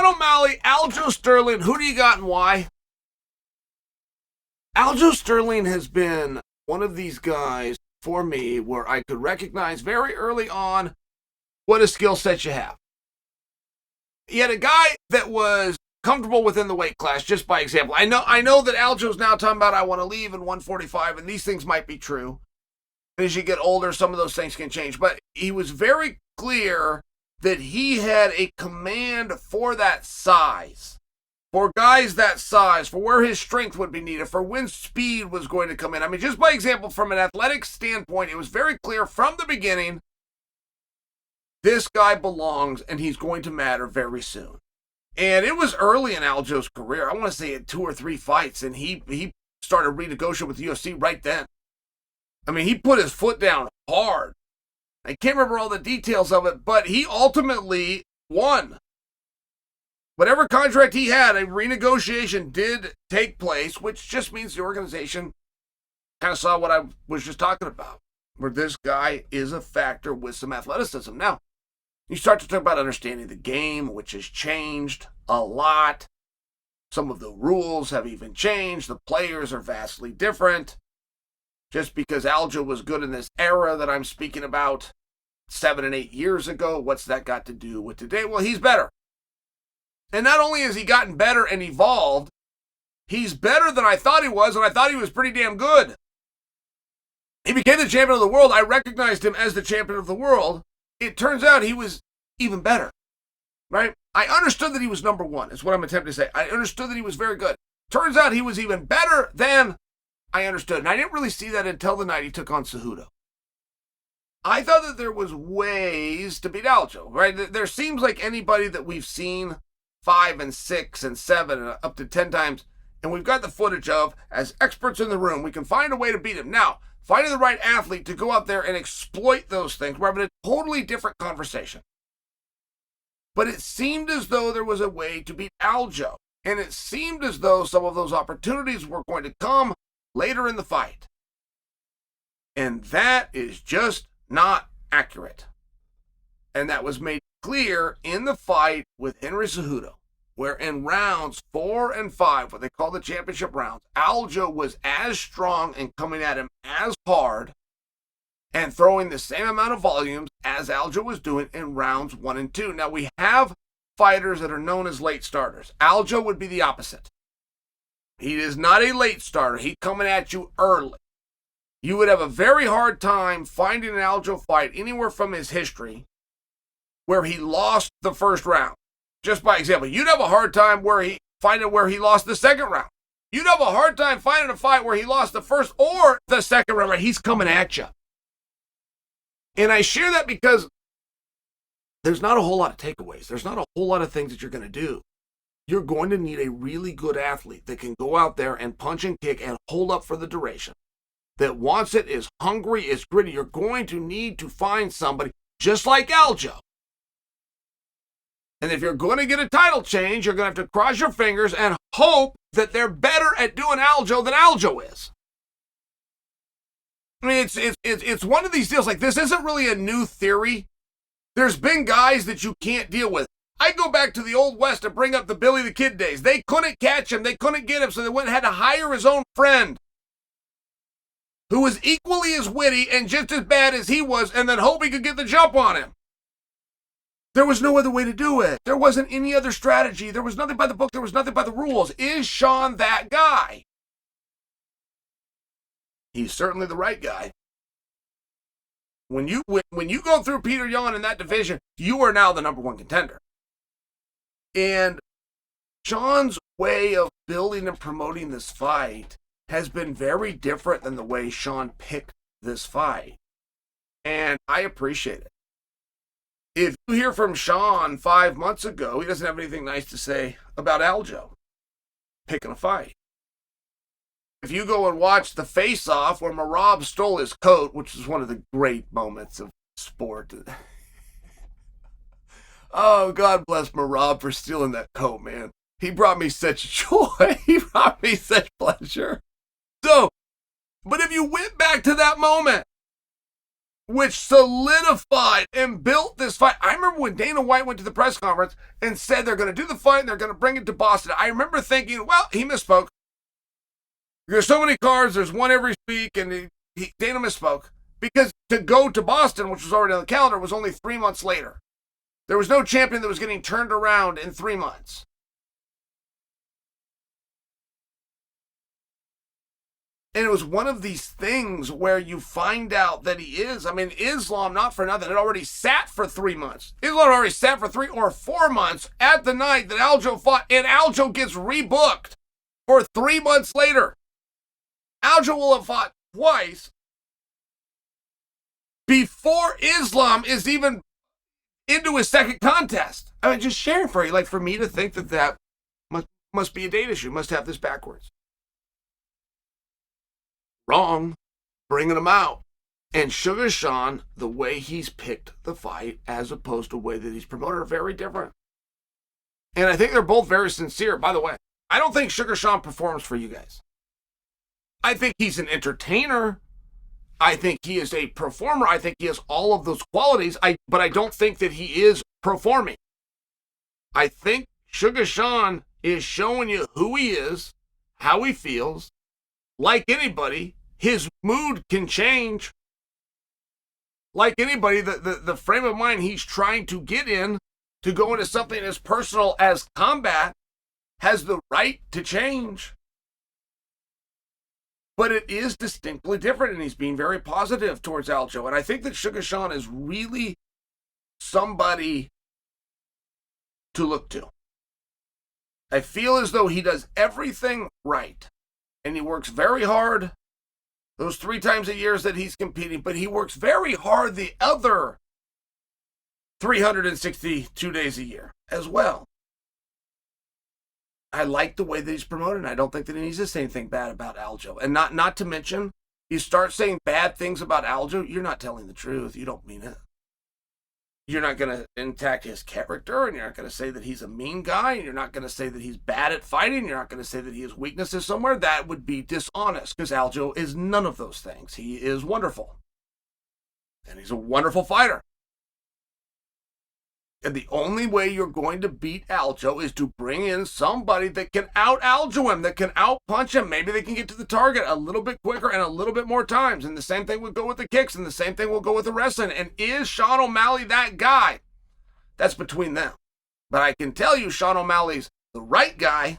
Sean O'Malley, Aljamain Sterling, who do you got and why? Aljamain Sterling has been one of these guys for me where I could recognize very early on what a skill set you have. He had a guy that was comfortable within the weight class, just by example. I know that Aljo's now talking about I want to leave in 145, and these things might be true. As you get older, some of those things can change. But he was very clear that he had a command for that size, for guys that size, for where his strength would be needed, for when speed was going to come in. I mean, just by example, from an athletic standpoint, it was very clear from the beginning, this guy belongs and he's going to matter very soon. And it was early in Aljo's career. I want to say at 2 or 3 fights, and he started renegotiating with the UFC right then. I mean, he put his foot down hard. I can't remember all the details of it, but he ultimately won. Whatever contract he had, a renegotiation did take place, which just means the organization kind of saw what I was just talking about, where this guy is a factor with some athleticism. Now, you start to talk about understanding the game, which has changed a lot. Some of the rules have even changed. The players are vastly different. Just because Aljo was good in this era that I'm speaking about 7 and 8 years ago, what's that got to do with today? Well, he's better. And not only has he gotten better and evolved, he's better than I thought he was, and I thought he was pretty damn good. He became the champion of the world. I recognized him as the champion of the world. It turns out he was even better, right? I understood that he was number one, is what I'm attempting to say. I understood that he was very good. Turns out he was even better than I understood. And I didn't really see that until the night he took on Cejudo. I thought that there was ways to beat Aljo, right? There seems like anybody that we've seen 5 and 6 and 7 and up to 10 times, and we've got the footage of, as experts in the room, we can find a way to beat him. Now, finding the right athlete to go out there and exploit those things, we're having a totally different conversation. But it seemed as though there was a way to beat Aljo, and it seemed as though some of those opportunities were going to come later in the fight. And that is just not accurate. And that was made clear in the fight with Henry Cejudo, where in rounds 4 and 5, what they call the championship rounds, Aljo was as strong and coming at him as hard and throwing the same amount of volumes as Aljo was doing in rounds 1 and 2. Now, we have fighters that are known as late starters. Aljo would be the opposite. He is not a late starter. He's coming at you early. You would have a very hard time finding an Aljo fight anywhere from his history where he lost the first round. Just by example, you'd have a hard time finding where he lost the second round. You'd have a hard time finding a fight where he lost the first or the second round. Right? He's coming at you. And I share that because there's not a whole lot of takeaways. There's not a whole lot of things that you're going to do. You're going to need a really good athlete that can go out there and punch and kick and hold up for the duration, that wants it, is hungry, is gritty. You're going to need to find somebody just like Aljo. And if you're going to get a title change, you're going to have to cross your fingers and hope that they're better at doing Aljo than Aljo is. I mean, it's one of these deals. Like, this isn't really a new theory. There's been guys that you can't deal with. I go back to the Old West and bring up the Billy the Kid days. They couldn't catch him. They couldn't get him, so they went and had to hire his own friend who was equally as witty and just as bad as he was, and then hope he could get the jump on him. There was no other way to do it. There wasn't any other strategy. There was nothing by the book. There was nothing by the rules. Is Sean that guy? He's certainly the right guy. When you go through Peter Yan in that division, you are now the number 1 contender. And Sean's way of building and promoting this fight has been very different than the way Sean picked this fight. And I appreciate it. If you hear from Sean 5 months ago, he doesn't have anything nice to say about Aljo picking a fight. If you go and watch the face-off where Merab stole his coat, which is one of the great moments of sport. Oh, God bless Merab for stealing that coat, man. He brought me such joy. He brought me such pleasure. So, but if you went back to that moment, which solidified and built this fight. I remember when Dana White went to the press conference and said they're going to do the fight and they're going to bring it to Boston. I remember thinking, well, he misspoke. There's so many cards, there's one every week, and Dana misspoke. Because to go to Boston, which was already on the calendar, was only 3 months later. There was no champion that was getting turned around in 3 months. And it was one of these things where you find out that he is. I mean, Islam, not for nothing, had already sat for 3 months. Islam already sat for 3 or 4 months at the night that Aljo fought, and Aljo gets rebooked for 3 months later. Aljo will have fought twice before Islam is even into his second contest. I mean, just sharing for you. Like, for me to think that must be a date issue, must have this backwards. Wrong. Bringing him out. And Suga Sean, the way he's picked the fight as opposed to the way that he's promoted are very different. And I think they're both very sincere. By the way, I don't think Suga Sean performs for you guys. I think he's an entertainer. I think he is a performer. I think he has all of those qualities. But I don't think that he is performing. I think Suga Sean is showing you who he is, how he feels. Like anybody, his mood can change. Like anybody, the frame of mind he's trying to get in to go into something as personal as combat has the right to change. But it is distinctly different, and he's being very positive towards Aljo. And I think that Suga Sean is really somebody to look to. I feel as though he does everything right. And he works very hard those 3 times a year that he's competing, but he works very hard the other 362 days a year as well. I like the way that he's promoted, and I don't think that he needs to say anything bad about Aljo. And not to mention, you start saying bad things about Aljo, you're not telling the truth. You don't mean it. You're not going to attack his character, and you're not going to say that he's a mean guy, and you're not going to say that he's bad at fighting. You're not going to say that he has weaknesses somewhere. That would be dishonest, because Aljo is none of those things. He is wonderful. And he's a wonderful fighter. And the only way you're going to beat Aljo is to bring in somebody that can out-Aljo him, that can out-punch him. Maybe they can get to the target a little bit quicker and a little bit more times. And the same thing will go with the kicks, and the same thing will go with the wrestling. And is Sean O'Malley that guy? That's between them. But I can tell you Sean O'Malley's the right guy